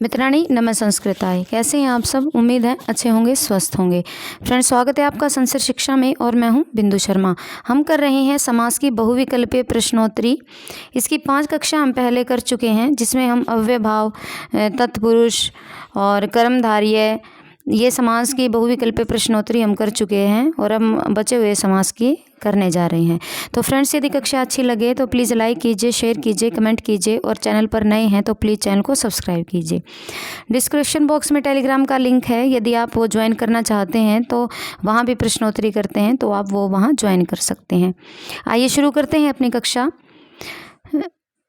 मित्राणि नमस्संस्कृताय। कैसे हैं आप सब? उम्मीद है अच्छे होंगे, स्वस्थ होंगे। फ्रेंड्स, स्वागत है आपका संस्कृत शिक्षा में और मैं हूं बिंदु शर्मा। हम कर रहे हैं समास की बहुविकल्पीय प्रश्नोत्तरी। इसकी 5 कक्षा हम पहले कर चुके हैं, जिसमें हम अव्ययभाव, तत्पुरुष और कर्मधारय, ये समास की बहुविकल्पीय प्रश्नोत्तरी हम कर चुके हैं और हम बचे हुए समास की करने जा रहे हैं। तो फ्रेंड्स, यदि कक्षा अच्छी लगे तो प्लीज़ लाइक कीजिए, शेयर कीजिए, कमेंट कीजिए और चैनल पर नए हैं तो प्लीज़ चैनल को सब्सक्राइब कीजिए। डिस्क्रिप्शन बॉक्स में टेलीग्राम का लिंक है, यदि आप वो ज्वाइन करना चाहते हैं तो वहाँ भी प्रश्नोत्तरी करते हैं तो आप वो वहाँ ज्वाइन कर सकते हैं। आइए शुरू करते हैं अपनी कक्षा।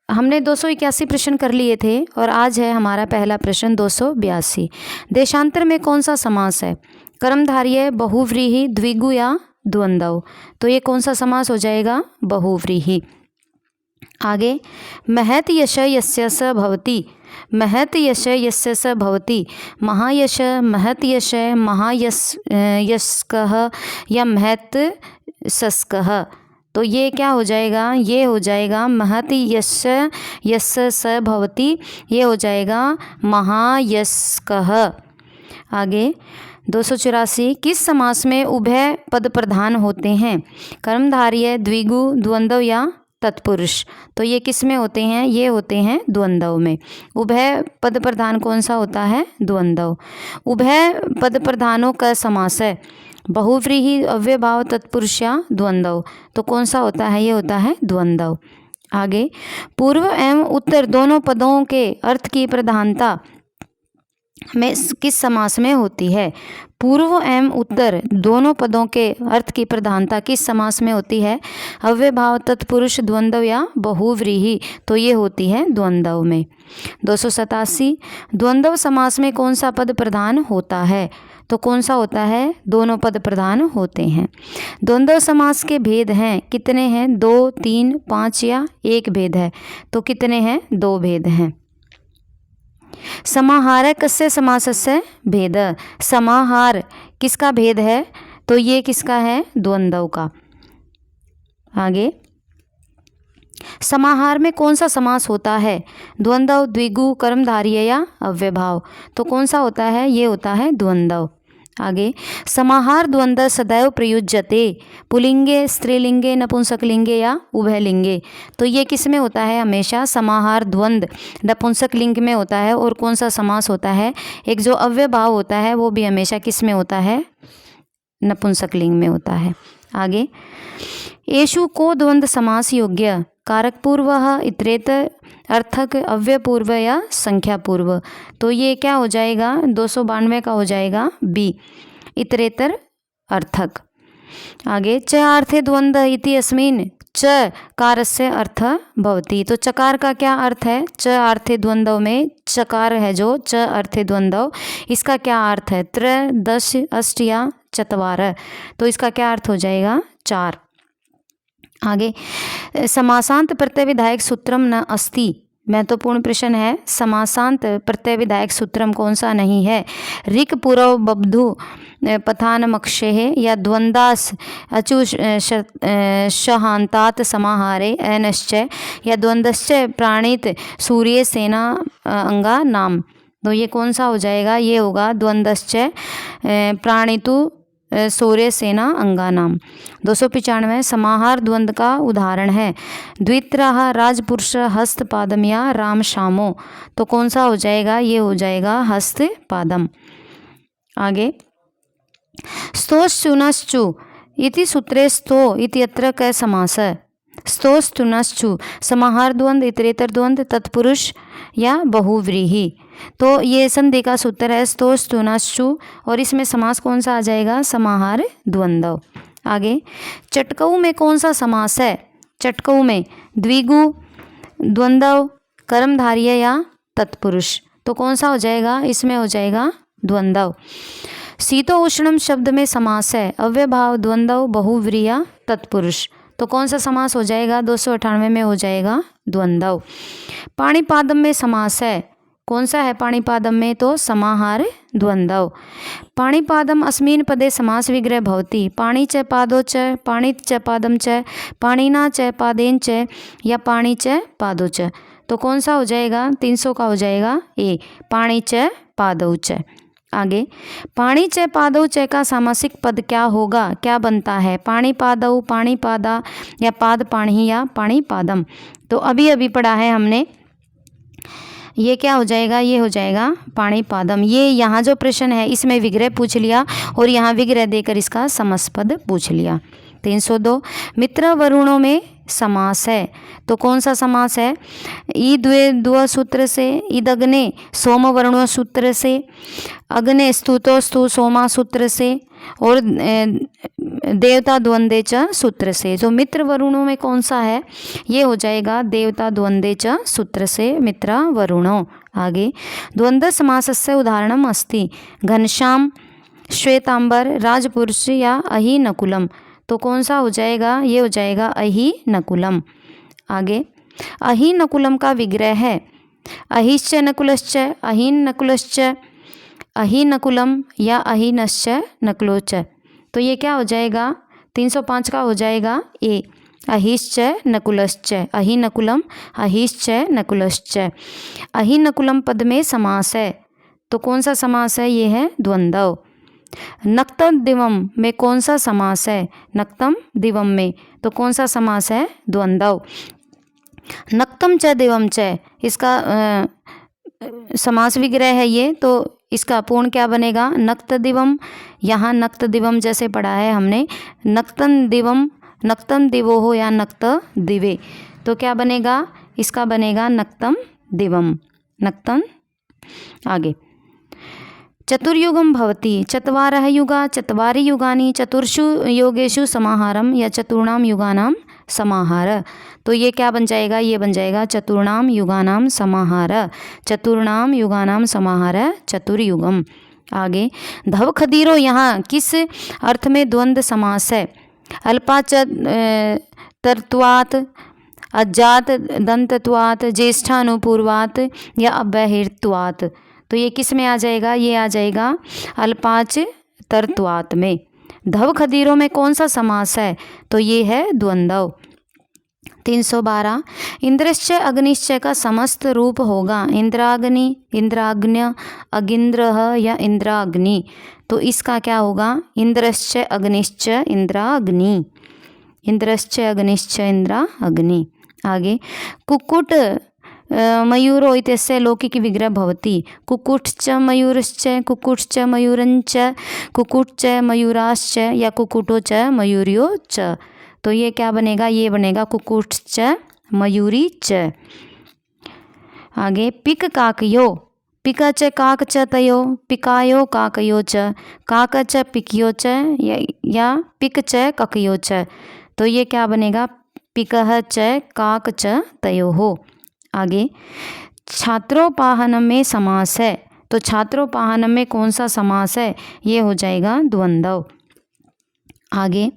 हमने 281 प्रश्न कर लिए थे और आज है हमारा पहला प्रश्न 282। देशांतर में कौन सा समास है? कर्मधारय, बहुव्रीहि, द्विगु या द्वंद्व। तो ये कौन सा समास हो जाएगा? बहुव्रीहि। आगे, महत् यश यस्य स भवति। महत् यश यस्य स भवति। महायश, महत् यश, महायस्कः या महत् सस्कः। तो ये क्या हो जाएगा? ये हो जाएगा महत् यश यस्य स भवति, ये हो जाएगा महायस्कः। आगे 284, किस समास में उभय पद प्रधान होते हैं? कर्मधारय, द्विगु, द्वंद्व या तत्पुरुष। तो ये किस में होते हैं? ये होते हैं द्वंद्व में। उभय पद प्रधान कौन सा होता है? द्वंद्व। उभय पद प्रधानों का समास है बहुव्रीहि, अव्ययभाव, तत्पुरुष या द्वंद्व। तो कौन सा होता है? ये होता है द्वंद्व। आगे, पूर्व एवं उत्तर दोनों पदों के अर्थ की प्रधानता में किस समास में होती है? पूर्व एवं उत्तर दोनों पदों के अर्थ की प्रधानता किस समास में होती है? अव्ययभाव, तत्पुरुष, द्वंद्व या बहुव्रीहि। तो ये होती है द्वंद्व में। 287, द्वंद्व समास में कौन सा पद प्रधान होता है? तो कौन सा होता है? दोनों पद प्रधान होते हैं। द्वंद्व समास के भेद हैं, कितने हैं? 2, 3, 5 या 1 भेद है? तो कितने हैं? 2 भेद हैं। समाहार कस्य समासस्य भेद। समाहार किसका भेद है? तो ये किसका है? द्वंद्व का। आगे, समाहार में कौन सा समास होता है? द्वंद्व, द्विगु, कर्मधारय या अव्ययभाव। तो कौन सा होता है? ये होता है द्वंद्व। आगे, समाहार द्वंद्व सदैव प्रयुज्यते। पुल्लिंगे, स्त्रीलिंगे, नपुंसकलिंगे या उभयलिंगे। तो ये किस में होता है? हमेशा समाहार द्वंद्व नपुंसक लिंग में होता है। और कौन सा समास होता है? एक जो अव्ययभाव होता है वो भी हमेशा किस में होता है? नपुंसक लिंग में होता है। आगे, एषु को द्वंद्व समास योग्य? कारक पूर्व, इतरेतर, अर्थक, अव्यय पूर्व या संख्या पूर्व। तो ये क्या हो जाएगा? 292 का हो जाएगा बी, इतरेतर अर्थक। आगे, च अर्थे द्वंद्व इति अस्मिन् च कारस्य अर्थ भवति। तो चकार का क्या अर्थ है? च अर्थे द्वंद्व में चकार है जो च अर्थे द्वंद्व, इसका क्या अर्थ है? 3, 10, 8 या 4। तो इसका क्या अर्थ हो जाएगा? 4। आगे, समासांत प्रत्यय विधायक सूत्रम न अस्ति। महत्वपूर्ण प्रश्न है। समासांत प्रत्यय विधायक सूत्रम कौन सा नहीं है? ऋक् पूर्व बब्धु पथानमक्षेः या द्वंद्वास् अचु शहान्तात् समाहारे अनश्च या द्वंद्वश्च प्राणित सूर्य सेना अंगा नाम। तो ये कौन सा हो जाएगा? ये होगा द्वंद्वश्च प्राणितु सूर्य सेना अंगानाम। 295, समाहार द्वंद्व का उदाहरण है? द्वित्रः, राजपुरुष, हस्तपादम या राम शामो। तो कौन सा हो जाएगा? ये हो जाएगा हस्तपादम। आगे, स्तोश्चुनश्चु इति सूत्रे स्तो इत्यत्र क समास। स्तोश्चुनश्चु समाहार द्वंद्व, इतरेतर द्वंद्व, तत्पुरुष या बहुव्रीहि। तो ये संधि का सूत्र है स्तोश्चुनश्चु और इसमें समास कौन सा आ जाएगा? समाहार द्वंद्व। आगे, चटकऊ में कौन सा समास है? चटकऊ में द्विगु, द्वंद्व, कर्मधारय या तत्पुरुष। तो कौन सा हो जाएगा? इसमें हो जाएगा द्वंद्व। शीतो उष्णम शब्द में समास है? अव्ययभाव, द्वंद्व, बहुव्रीहि या तत्पुरुष। तो कौन सा समास हो जाएगा? 298 में हो जाएगा द्वंद्व। पाणिपादम में समास है? कौन सा है पाणिपादम में? तो समाहार द्वंद्व। पाणिपादम अस्मिन् पदे समास विग्रह भवति। पाणि च पादौ च, पाणित च पादम च, पाणिना च पादेन च या पाणि च पादौ च। तो कौन सा हो जाएगा? 300 का हो जाएगा ए, पाणी च पादौ च। आगे, पाणी च पादौ च का सामासिक पद क्या होगा, क्या बनता है? पाणी पादौ, पाणी पादा, या पाद पाणी, या पाणी पादम। तो अभी अभी पढ़ा है हमने, ये क्या हो जाएगा? ये हो जाएगा पाणी पादम। ये यहाँ जो प्रश्न है इसमें विग्रह पूछ लिया और यहाँ विग्रह देकर इसका समासपद पूछ लिया। 302, मित्र वरुणों में समास है, तो कौन सा समास है? ई द्वे द्व सूत्र से, ईदग्ने सोम वरुणो सूत्र से, अग्ने स्तुतो स्तु सोमा सूत्र से, और देवता द्वंद्वे च सूत्र से। जो मित्र वरुणों में कौन सा है? ये हो जाएगा देवता द्वंद्वे च सूत्र से मित्र वरुणों। आगे, द्वंद्व समासस्य उदाहरणम अस्ति, घनश्याम, श्वेतांबर, राजपुरुष, या अहि नकुलम। तो कौन सा हो जाएगा? ये हो जाएगा अहि नकुलम। आगे, अहि नकुलम का विग्रह है, अहिश्च नकुलश्च, अहिन नकुलश्च, अहि नकुलम, या अहिनश्च नकुलोच। तो ये क्या हो जाएगा? 305 का हो जाएगा ए, अहिश्च नकुलश्च, अहि नकुलम, अहिश्च नकुलश्च। अहि नकुलम पद में समास है, तो कौन सा समास है? ये है द्वंद्व। नक्तम दिवम में कौन सा समास है? नक्तम दिवम में, तो कौन सा समास है? द्वंद्व। नक्तम च दिवम च, इसका समास विग्रह है ये, तो इसका पूर्ण क्या बनेगा? नक्त दिवम। यहाँ नक्त दिवम जैसे पढ़ा है हमने, नक्तन दिवम, नक्तन दिवो हो, या नक्त दिवे, तो क्या बनेगा? इसका बनेगा नक्तम दिवम, नक्तन। आगे, चतुर्युगम भवति, चत्वारः युगा, चत्वारि युगानि, चतुर्षु योगेषु समाहारम, या चतुर्णाम युगानाम समाहार। तो ये क्या बन जाएगा? ये बन जाएगा चतुर्णाम युगानाम समाहार, चतुर्णाम युगानाम समाहार, चतुर्युगम। आगे, धव खदीरो यहाँ किस अर्थ में द्वंद्व समास है? अल्पाच तरत्वात्, अजात दंतत्वात्, ज्येष्ठानुपूर्वात्, या अव्यहित्वात्। तो ये किस में आ जाएगा? ये आ जाएगा अल्पाच तरत्वात् में। धव खदीरों में कौन सा समास है? तो ये है द्वंद्व। 312, इंद्रश्च अग्निश्च का समस्त रूप होगा, इंद्राग्नि, इंद्राग्न्य, अगिंद्रः, या इंद्राग्नि। तो इसका क्या होगा? इंद्रश्च अग्निश्च इंद्राग्नि, इंद्रश्च अग्निश्च इंद्राग्नि। आगे, कुक्कुट मयूरो इत्यस्य लौकिक विग्रह भवति, कुक्कुटश्च मयूरश्च, कुक्कुटश्च मयूरञ्च, कुक्कुटश्च मयूराश्च, या कुक्कुटो च मयूर्यो च। तो ये क्या बनेगा? ये बनेगा कुक्कुटश्च मयूरी च। आगे, पिक काकयो, पिक च काक च तयो, पिकायो काकयो च, काक च पिकयो च, या पिक च ककयो च। तो ये क्या बनेगा? पिकः च काक च तयो हो। आगे, छात्रोपाहनम में समास है, तो छात्रोपाहनम में कौन सा समास है? ये हो जाएगा द्वंद्व। आगे,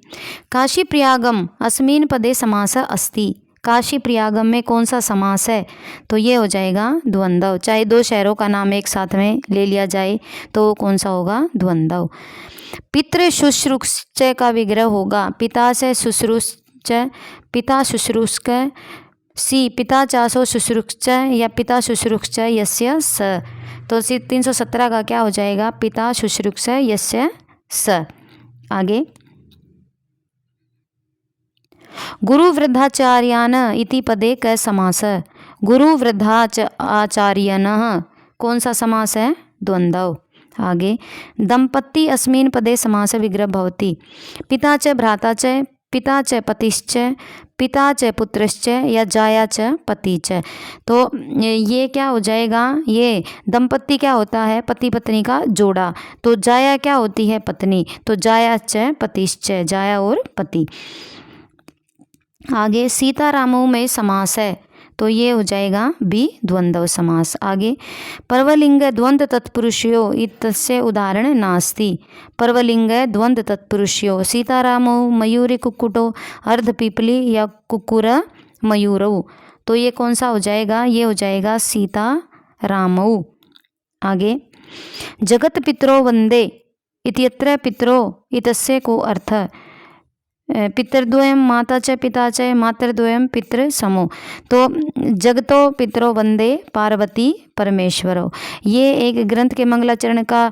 काशी प्रयागम अस्मिन् पदे समास अस्ति, काशी प्रयागम में कौन सा समास है? तो ये हो जाएगा द्वंद्व। चाहे दो शहरों का नाम एक साथ में ले लिया जाए तो कौन सा होगा? द्वंद्व। पितृ शुश्रूष का विग्रह होगा, पिता से शुश्रूष, पिता शुश्रूषक, सी पिता चासो शुश्रूष, या पिता शुश्रूष यस्य स। तो 317 का क्या हो जाएगा? पिता शुश्रूष यस्य स। आगे, गुरु वृद्धाचार्यान इति पदे क समास, गुरु वृद्धाचार्यनः कौन सा समास है? द्वंद्व। आगे, दंपति अस्मिन् पदे समास विग्रह भवति, पिता च भ्राता च, पिता च पतिश्च, पिता च पुत्रश्च, या जाया च पति च। तो ये क्या हो जाएगा? ये दंपति क्या होता है? पति पत्नी का जोड़ा। तो जाया क्या होती है? पत्नी। तो जाया च पतिश्च, जाया और पति। आगे, सीतारामों में समास है, तो ये हो जाएगा बी द्वंद्व समास। आगे, पर्वलिंग द्वंद्व तत्पुरुषयो इत्यस्य उदाहरण नास्ति, पर्वलिंग द्वंद्व तत्पुरुषयो, सीतारामो मयूरी कुक्कुटो, अर्धपीपली, या कुक्कुर मयूरौ। तो ये कौन सा हो जाएगा? ये हो जाएगा सीतारामौ। आगे, जगत पितरो वंदे इत्यत्र पितरो इतस्य को अर्थ, पितृद्वयम माता च पिता च मातृद्वयम पितृ समो। तो जगतो पितरो वंदे पार्वती परमेश्वरो, ये एक ग्रंथ के मंगलाचरण का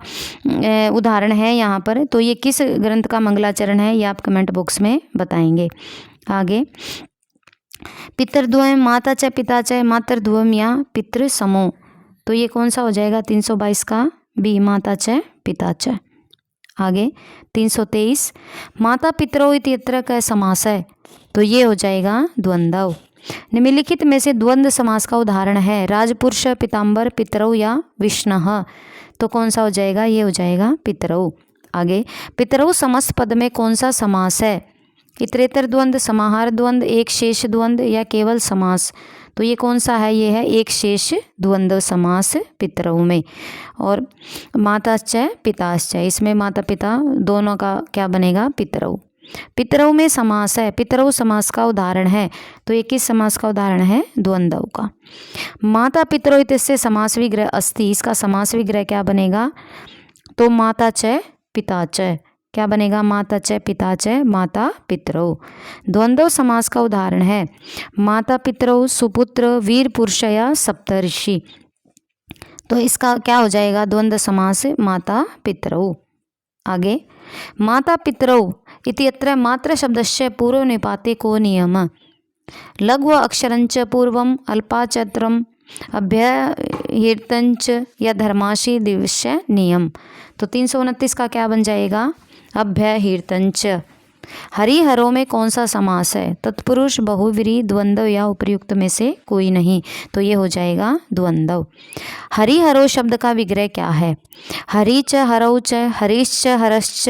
उदाहरण है यहाँ पर। तो ये किस ग्रंथ का मंगलाचरण है ये आप कमेंट बॉक्स में बताएंगे। आगे पितृद्वयम माता च पिता च मातृद्वयम या पितृ समो, तो ये कौन सा हो जाएगा 322 का बी, माता च पिता च। आगे 323 माता पितरौ इत्यत्र का समास है, तो ये हो जाएगा द्वंद्व। निम्नलिखित में से द्वंद्व समास का उदाहरण है राजपुरुष पीताम्बर पितरौ या विष्णुः, तो कौन सा हो जाएगा, ये हो जाएगा पितरौ। आगे पितरौ समस्त पद में कौन सा समास है, इतरेतर द्वंद्व, समाहार द्वंद्व, एक शेष द्वंद्व या केवल समास, तो ये कौन सा है, ये है एक शेष द्वंद्व समास पितरौ में। और माताश्च पिताश्च, इसमें माता पिता दोनों का क्या बनेगा पितरौ। पितरौ में समास है, पितरौ समास का उदाहरण है, तो ये किस समास का उदाहरण है, द्वंद्व का। माता पितरौ इत्यस्य समास विग्रह अस्ति, इसका समास विग्रह क्या बनेगा, तो माता च पिता च, क्या बनेगा, माता च पिता च माता पितरौ। द्वंद्व समास का उदाहरण है माता पितरौ सुपुत्र वीर पुरुष या सप्तऋषि, तो इसका क्या हो जाएगा द्वंद्व समास माता पितरौ। आगे माता पितरौ इत्यत्र मात्र शब्दस्य पूर्व निपाते को नियम, लघु अक्षरंच पूर्वम अल्पाचत्रम अभ्यर्तंच या धर्माशी दिवस्य नियम, तो 329 का क्या बन जाएगा अभ्यर्तंच। हरिहरों में कौन सा समास है, तत्पुरुष बहुव्रीहि द्वंद्व या उपर्युक्त में से कोई नहीं, तो ये हो जाएगा द्वंद्व। हरिहरो शब्द का विग्रह क्या है, हरि च हरौ च, हरिश्च हरश्च,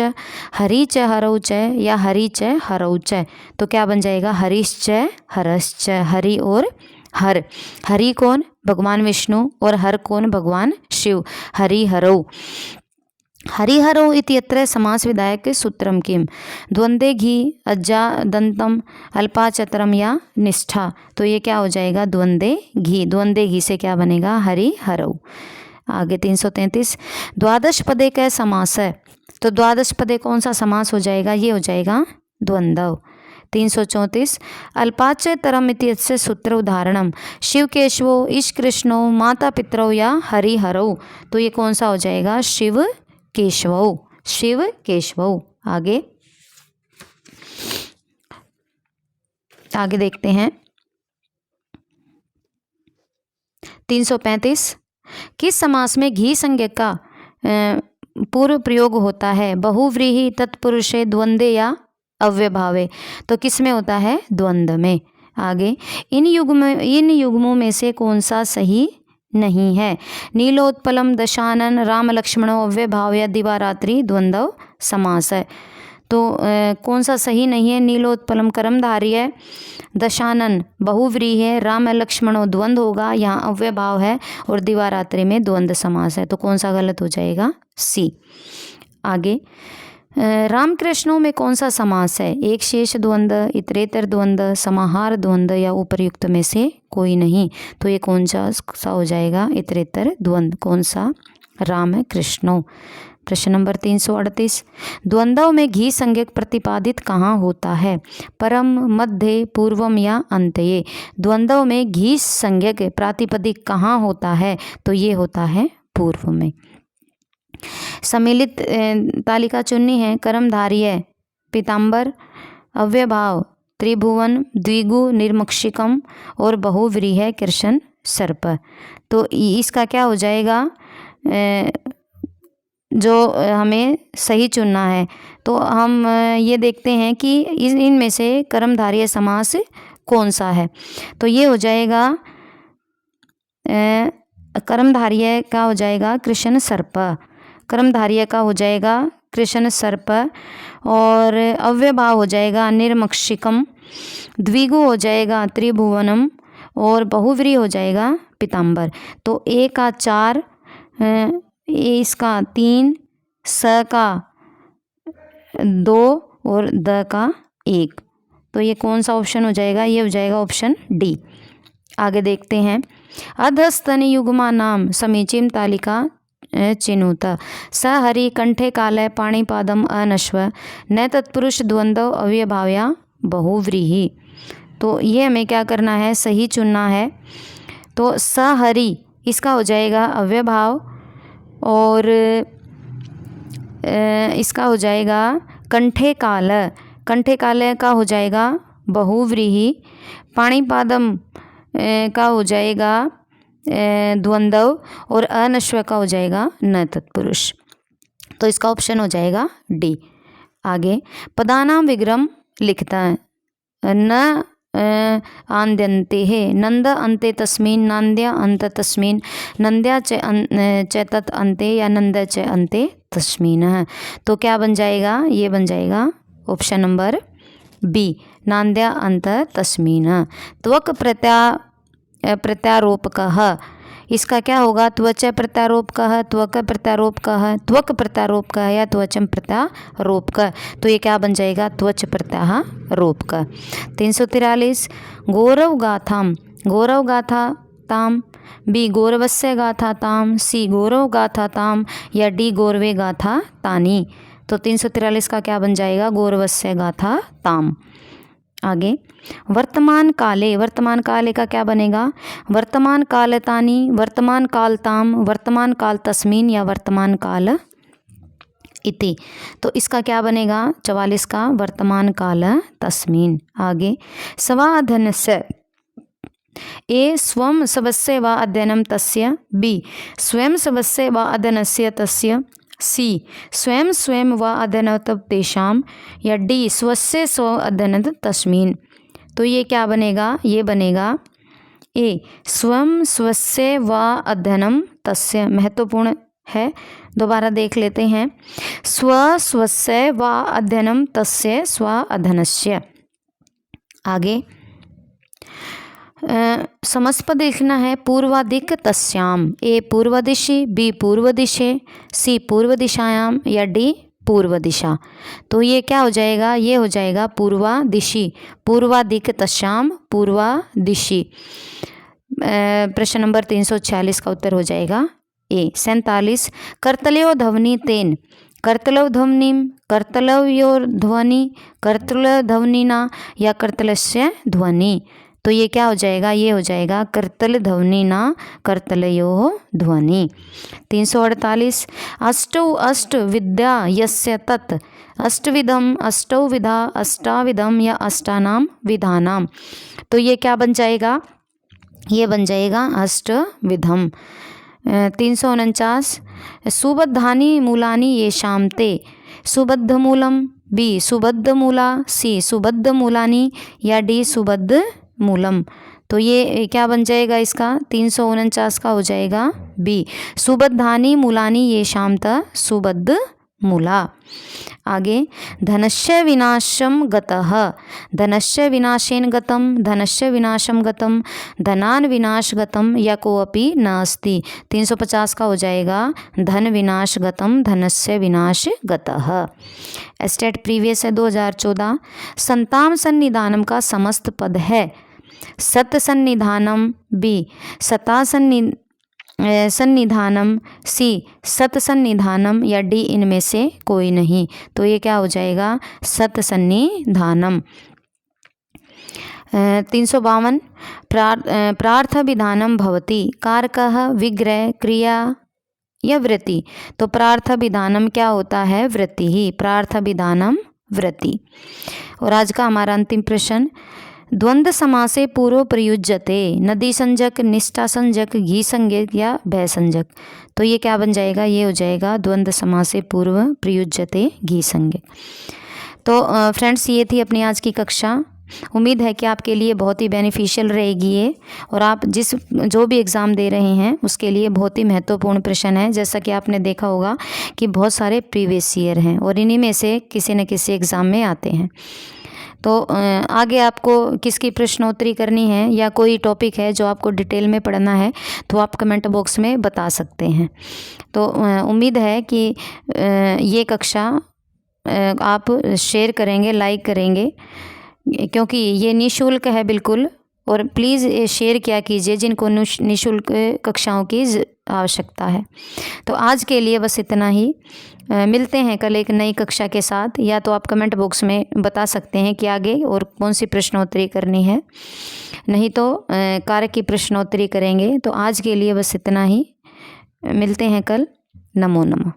हरि च हरौ च या हरि च हरौ च, तो क्या बन जाएगा हरिश्च हरश्च, हरि और हर। हरि कौन, भगवान विष्णु, और हर कौन, भगवान शिव, हरिहरौ। हरिहरौ इत्यत्र समास विधायक सूत्रम किम, द्वंद्वे घी अज्जा दंतम अल्पाचतरम या निष्ठा, तो ये क्या हो जाएगा द्वंद्वे घी, द्वंद्वे घी से क्या बनेगा हरिहरौ। आगे 333 द्वादश पदे का समास है, तो द्वादश पदे कौन सा समास हो जाएगा, ये हो जाएगा द्वंद्व। 334 अल्पाचतरम इत्यस्य सूत्र उदाहरणम शिव केशवो ईश कृष्णो माता पितरौ या हरिहरौ, तो ये कौन सा हो जाएगा शिव केशवौ, शिव केशवौ। आगे देखते हैं 335 किस समास में घी संज्ञक का पूर्व प्रयोग होता है, बहुव्रीहि तत्पुरुषे द्वंद्वे या अव्यभावे, तो किस में होता है द्वंद्व में। आगे इन युग्मों में से कौन सा सही नहीं है, नीलोत्पलम दशानन राम लक्ष्मणो अव्यभाव या दिवारात्रि द्वंद्व समास है, तो कौन सा सही नहीं है, नीलोत्पलम कर्मधारी है, दशानन बहुव्रीहि है, राम लक्ष्मणो द्वंद्व होगा, यहाँ अव्यभाव है, और दिवारात्रि में द्वंद्व समास है, तो कौन सा गलत हो जाएगा सी। आगे राम कृष्णों में कौन सा समास है, एक शेष द्वंद्व, इतरेतर द्वंद्व, समाहार द्वंद्व या उपर्युक्त में से कोई नहीं, तो ये कौन सा हो जाएगा इतरेतर द्वंद्व, कौन सा राम कृष्णों। प्रश्न नंबर 338 द्वंद्व में घी संज्ञक प्रतिपादित कहाँ होता है, परम मध्य पूर्वम या अंतये, द्वंद्व में घी संज्ञक प्रातिपदिक कहाँ होता है, तो ये होता है पूर्व में। सम्मिलित तालिका चुननी है, कर्मधारय पीताम्बर, अव्यभाव त्रिभुवन, द्विगु निर्मक्षिकम और बहुव्रीहि कृष्ण सर्प, तो इसका क्या हो जाएगा जो हमें सही चुनना है, तो हम ये देखते हैं कि इनमें से कर्मधारय समास कौन सा है, तो ये हो जाएगा कर्मधारय का हो जाएगा कृष्ण सर्प, कर्मधारय का हो जाएगा कृष्ण सर्प, और अव्यभाव हो जाएगा निर्मक्षिकम, द्विगु हो जाएगा त्रिभुवनम, और बहुव्रीहि हो जाएगा पीताम्बर। तो ए का 4, इसका 3, स का 2 और द का 1, तो ये कौन सा ऑप्शन हो जाएगा, ये हो जाएगा ऑप्शन डी। आगे देखते हैं अधस्तन युग्मा नाम समीचीन तालिका चिनुत। स हरि कंठे काले पाणिपादम अनश्व न तत्पुरुष द्वंद्व अव्यभाव्या बहुव्रीहि। तो ये हमें क्या करना है, सही चुनना है। तो स हरि इसका हो जाएगा अव्यभाव और इसका हो जाएगा कंठे काल, कंठे काल का हो जाएगा बहुव्रीहि। पाणिपादम का हो जाएगा द्वंद्व और अनश्व का हो जाएगा न तत्पुरुष। तो इसका ऑप्शन हो जाएगा डी। आगे पदानाम विग्रम लिखता है न आन्द्यन्ते है नंद अंते तस्मिन नान्द्या अंत तस्मिन नंद्या च तत् अंते या नंद च अंते तस्मिन। तो क्या बन जाएगा, ये बन जाएगा ऑप्शन नंबर बी नान्द्या अंत तस्मिन। त्वक प्रत्यारोपकः इसका क्या होगा, त्वच प्रत्यारोपकः, त्वक प्रत्यारोपकः, त्वक प्रत्यारोपकः या त्वचम प्रत्यारोपकः। तो ये क्या बन जाएगा, त्वच प्रत्यारोपकः। 343 गौरव गाथाम, गौरव गाथा ताम, बी गौरवस्य गाथा ताम, सी गौरव गाथा ताम या डी गौरवे गाथा तानी। तो 343 का क्या बन जाएगा, गौरवस्य गाथा ताम। आगे वर्तमान काले, वर्तमान काले का क्या बनेगा, वर्तमान कालतानी, वर्तमान कालताम, वर्तमान काल तस्मीन या वर्तमान काल इति। तो इसका क्या बनेगा 44 का वर्तमान काल तस्मीन। आगे स्वाधनस्य ए स्वम स्वस्य वा अध्ययनम तस्य, बी स्वयं स्वस्य वा अध्ययनस्य तस्य, सी स्वयं स्वयं व अध्ययनत तेषाम या डी स्वस्य स्व अध्ययनत तस्मिन। तो ये क्या बनेगा, ये बनेगा ए स्वयं स्वस्य व अध्ययनम तस्य। महत्वपूर्ण है, दोबारा देख लेते हैं। स्व स्वस्य व अध्ययनम तस्य स्व अध्ययनस्य। आगे समस्पद लिखना है पूर्वादिक तस्याम, ए पूर्व दिशि, बी पूर्व दिशे, सी पूर्व दिशायाम या डी पूर्व दिशा। तो ये क्या हो जाएगा, ये हो जाएगा पूर्वा दिशि, पूर्वादिक तस्याम पूर्वा दिशि। प्रश्न नंबर 346 का उत्तर हो जाएगा ए। 47 कर्तल्यो ध्वनि तेन, कर्तलव ध्वनिम, कर्तलव्योर ध्वनि, कर्तल ध्वनिना या कर्तलस्य ध्वनि। तो ये क्या हो जाएगा, ये हो जाएगा कर्तल ध्वनि ना कर्तलयो ध्वनि। 348 अष्टौ अष्ट विद्या यस्य तत्, अष्टविधम, अष्टौ विधा, अष्टाविधम या अष्टानाम विधानाम। तो ये क्या बन जाएगा, ये बन जाएगा अष्टविधम। 349 सुबद्धानि मूलानि येषां ते, सुबद्ध मूलम, बी सुबद्ध मूला, सी सुबद्ध मूलानि या डी सुबद्ध मूलम। तो ये क्या बन जाएगा इसका 349 का हो जाएगा बी सुबद्धानि मूलानि येषां त सुबद्ध मूला। आगे धनस्य विनाशम गतः, धनस्य विनाशेन गतम, धनस्य विनाशम गतम, धनान विनाश गतम या कोऽपि नास्ति। 350 का हो जाएगा धन विनाश गतम, धनस्य विनाश गतः। स्टेट प्रीवियस है 2014। संताम सन्निधानम का समस्त पद है सत सन्निधानम, बी सता सन्निधानम, सी सत सन्निधानम या डी इनमें से कोई नहीं। तो ये क्या हो जाएगा सत सन्निधानम। 352 प्रार्थ विधानम भवति, कारकः विग्रह क्रिया या वृत्ति। तो प्रार्थ विधानम क्या होता है, वृत्ति ही, प्रार्थ विधानम वृत्ति। और आज का हमारा अंतिम प्रश्न द्वंद्व समासे पूर्व प्रयुज्यते, नदी संज्ञक, निष्ठा संज्ञक, घी संज्ञक या भय संज्ञक। तो ये क्या बन जाएगा, ये हो जाएगा द्वंद्व समासे पूर्व प्रयुज्यते घी संज्ञक। तो फ्रेंड्स ये थी अपनी आज की कक्षा। उम्मीद है कि आपके लिए बहुत ही बेनिफिशियल रहेगी ये, और आप जो भी एग्ज़ाम दे रहे हैं उसके लिए बहुत ही महत्वपूर्ण प्रश्न है। जैसा कि आपने देखा होगा कि बहुत सारे प्रीवियस ईयर हैं और इन्हीं में से किसी न किसी एग्ज़ाम में आते हैं। तो आगे आपको किसकी प्रश्नोत्तरी करनी है या कोई टॉपिक है जो आपको डिटेल में पढ़ना है तो आप कमेंट बॉक्स में बता सकते हैं। तो उम्मीद है कि ये कक्षा आप शेयर करेंगे, लाइक करेंगे, क्योंकि ये निःशुल्क है बिल्कुल, और प्लीज़ शेयर किया कीजिए जिनको निःशुल्क कक्षाओं की आवश्यकता है। तो आज के लिए बस इतना ही। मिलते हैं कल एक नई कक्षा के साथ। या तो आप कमेंट बॉक्स में बता सकते हैं कि आगे और कौन सी प्रश्नोत्तरी करनी है, नहीं तो कारक की प्रश्नोत्तरी करेंगे। तो आज के लिए बस इतना ही। मिलते हैं कल। नमो नमः।